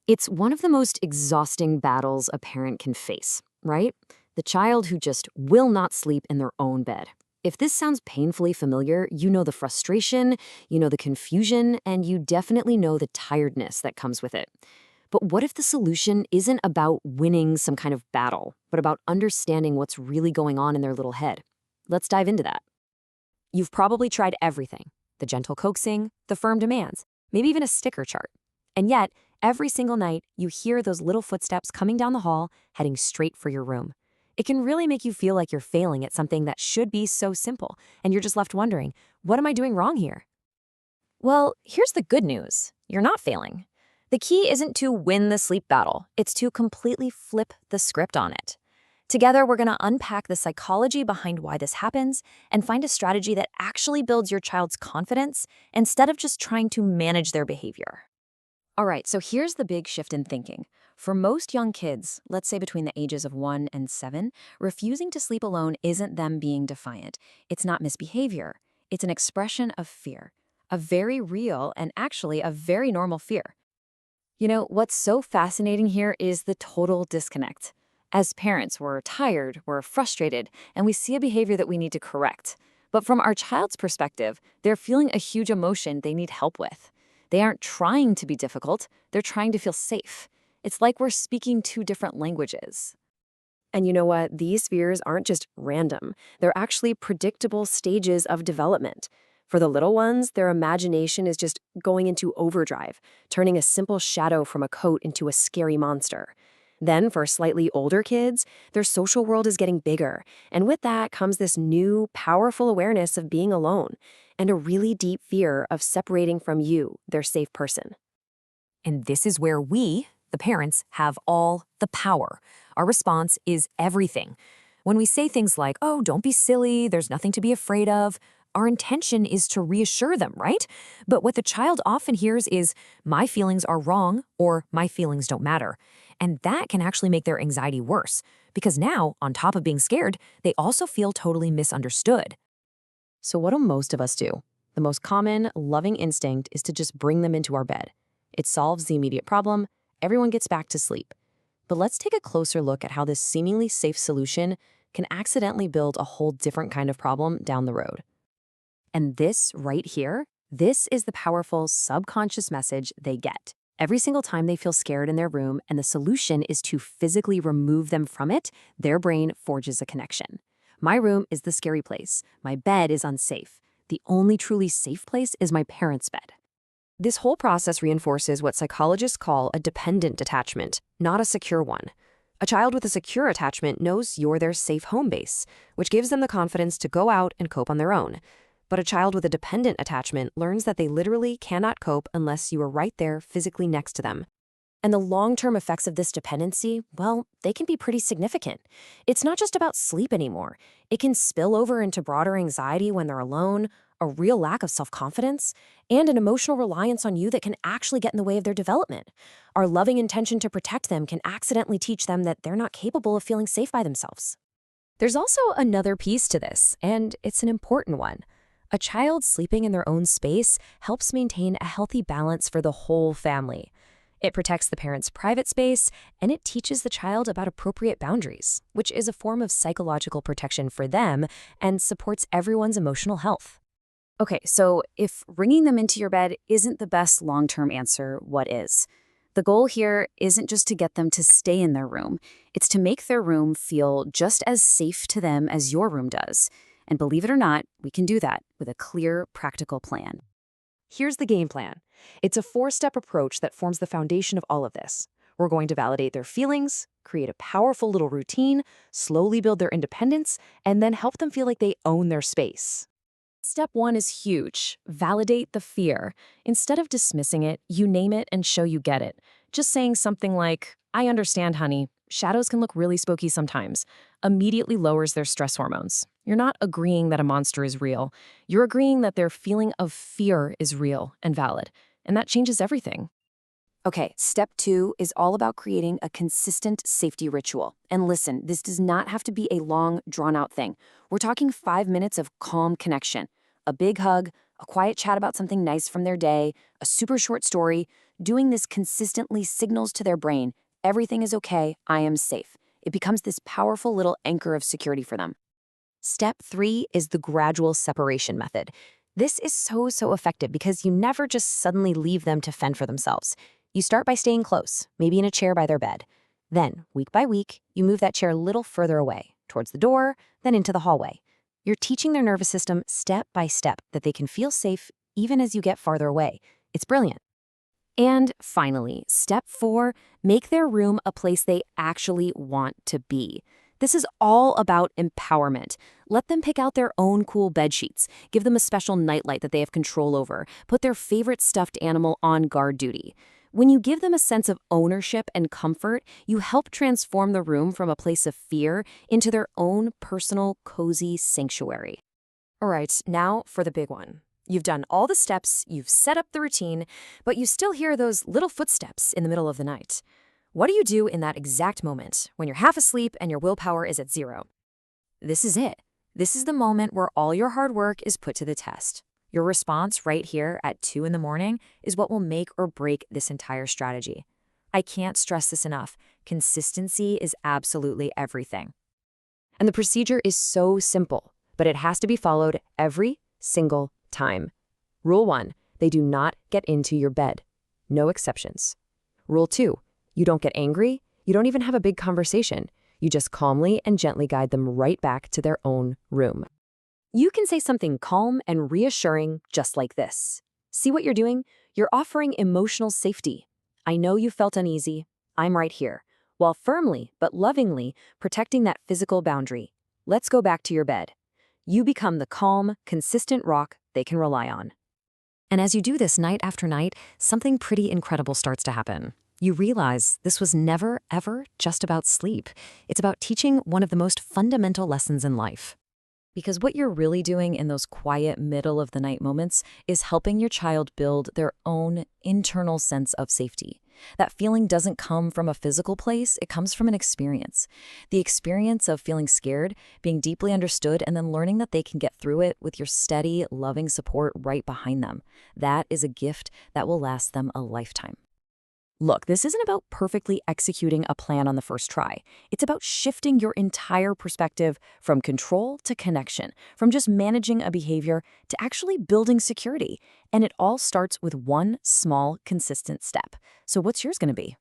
It's one of the most exhausting battles a parent can face, right? The child who just will not sleep in their own bed. If this sounds painfully familiar, you know the frustration, you know the confusion, and you definitely know the tiredness that comes with it. But what if the solution isn't about winning some kind of battle, but about understanding what's really going on in their little head? Let's dive into that. You've probably tried everything: the gentle coaxing, the firm demands, maybe even a sticker chart. And yet, every single night, you hear those little footsteps coming down the hall, heading straight for your room. It can really make you feel like you're failing at something that should be so simple, and you're just left wondering, what am I doing wrong here? Well, here's the good news. You're not failing. The key isn't to win the sleep battle, it's to completely flip the script on it. Together, we're going to unpack the psychology behind why this happens and find a strategy that actually builds your child's confidence instead of just trying to manage their behavior. All right, so here's the big shift in thinking. For most young kids, let's say between the ages of 1 and 7, refusing to sleep alone isn't them being defiant. It's not misbehavior. It's an expression of fear, a very real and actually a very normal fear. You know, what's so fascinating here is the total disconnect. As parents, we're tired, we're frustrated, and we see a behavior that we need to correct. But from our child's perspective, they're feeling a huge emotion they need help with. They aren't trying to be difficult, they're trying to feel safe. It's like we're speaking two different languages. And you know what? These fears aren't just random. They're actually predictable stages of development. For the little ones, their imagination is just going into overdrive, turning a simple shadow from a coat into a scary monster. Then for slightly older kids, their social world is getting bigger, and with that comes this new, powerful awareness of being alone and a really deep fear of separating from you, their safe person. And this is where we, the parents, have all the power. Our response is everything. When we say things like, "Oh, don't be silly, there's nothing to be afraid of," our intention is to reassure them, right? But what the child often hears is, "My feelings are wrong," or "My feelings don't matter." And that can actually make their anxiety worse, because now, on top of being scared, they also feel totally misunderstood. So what do most of us do? The most common, loving instinct is to just bring them into our bed. It solves the immediate problem, everyone gets back to sleep. But let's take a closer look at how this seemingly safe solution can accidentally build a whole different kind of problem down the road. And this right here, this is the powerful subconscious message they get every single time they feel scared in their room, and the solution is to physically remove them from it. Their brain forges a connection. My room is the scary place. My bed is unsafe. The only truly safe place is my parents' bed. This whole process reinforces what psychologists call a dependent attachment, not a secure one. A child with a secure attachment knows you're their safe home base, which gives them the confidence to go out and cope on their own. But a child with a dependent attachment learns that they literally cannot cope unless you are right there physically next to them. And the long-term effects of this dependency, well, they can be pretty significant. It's not just about sleep anymore. It can spill over into broader anxiety when they're alone, a real lack of self-confidence, and an emotional reliance on you that can actually get in the way of their development. Our loving intention to protect them can accidentally teach them that they're not capable of feeling safe by themselves. There's also another piece to this, and it's an important one. A child sleeping in their own space helps maintain a healthy balance for the whole family. It protects the parent's private space, and it teaches the child about appropriate boundaries, which is a form of psychological protection for them and supports everyone's emotional health. Okay, so if bringing them into your bed isn't the best long-term answer, what is? The goal here isn't just to get them to stay in their room. It's to make their room feel just as safe to them as your room does. And believe it or not, we can do that with a clear, practical plan. Here's the game plan. It's a 4-step approach that forms the foundation of all of this. We're going to validate their feelings, create a powerful little routine, slowly build their independence, and then help them feel like they own their space. Step 1 is huge. Validate the fear. Instead of dismissing it, you name it and show you get it. Just saying something like, "I understand, honey. Shadows can look really spooky sometimes," immediately lowers their stress hormones. You're not agreeing that a monster is real. You're agreeing that their feeling of fear is real and valid, and that changes everything. Okay, step 2 is all about creating a consistent safety ritual. And listen, this does not have to be a long, drawn-out thing. We're talking 5 minutes of calm connection, a big hug, A quiet chat about something nice from their day, a super short story. Doing this consistently signals to their brain, everything is okay, I am safe. It becomes this powerful little anchor of security for them. Step 3 is the gradual separation method. This is so effective because you never just suddenly leave them to fend for themselves. You start by staying close, maybe in a chair by their bed. Then, week by week, you move that chair a little further away, towards the door, then into the hallway. You're teaching their nervous system step by step that they can feel safe even as you get farther away. It's brilliant. And finally, step 4, make their room a place they actually want to be. This is all about empowerment. Let them pick out their own cool bed sheets, give them a special nightlight that they have control over, put their favorite stuffed animal on guard duty. When you give them a sense of ownership and comfort, you help transform the room from a place of fear into their own personal, cozy sanctuary. All right, now for the big one. You've done all the steps, you've set up the routine, but you still hear those little footsteps in the middle of the night. What do you do in that exact moment when you're half asleep and your willpower is at 0? This is it. This is the moment where all your hard work is put to the test. Your response right here at 2 in the morning is what will make or break this entire strategy. I can't stress this enough. Consistency is absolutely everything. And the procedure is so simple, but it has to be followed every single time. Rule 1, they do not get into your bed. No exceptions. Rule 2, you don't get angry. You don't even have a big conversation. You just calmly and gently guide them right back to their own room. You can say something calm and reassuring just like this. See what you're doing? You're offering emotional safety. I know you felt uneasy. I'm right here, while firmly but lovingly protecting that physical boundary. Let's go back to your bed. You become the calm, consistent rock they can rely on. And as you do this night after night, something pretty incredible starts to happen. You realize this was never, ever just about sleep. It's about teaching one of the most fundamental lessons in life. Because what you're really doing in those quiet middle-of-the-night moments is helping your child build their own internal sense of safety. That feeling doesn't come from a physical place, it comes from an experience. The experience of feeling scared, being deeply understood, and then learning that they can get through it with your steady, loving support right behind them. That is a gift that will last them a lifetime. Look, this isn't about perfectly executing a plan on the first try. It's about shifting your entire perspective from control to connection, from just managing a behavior to actually building security. And it all starts with one small, consistent step. So what's yours going to be?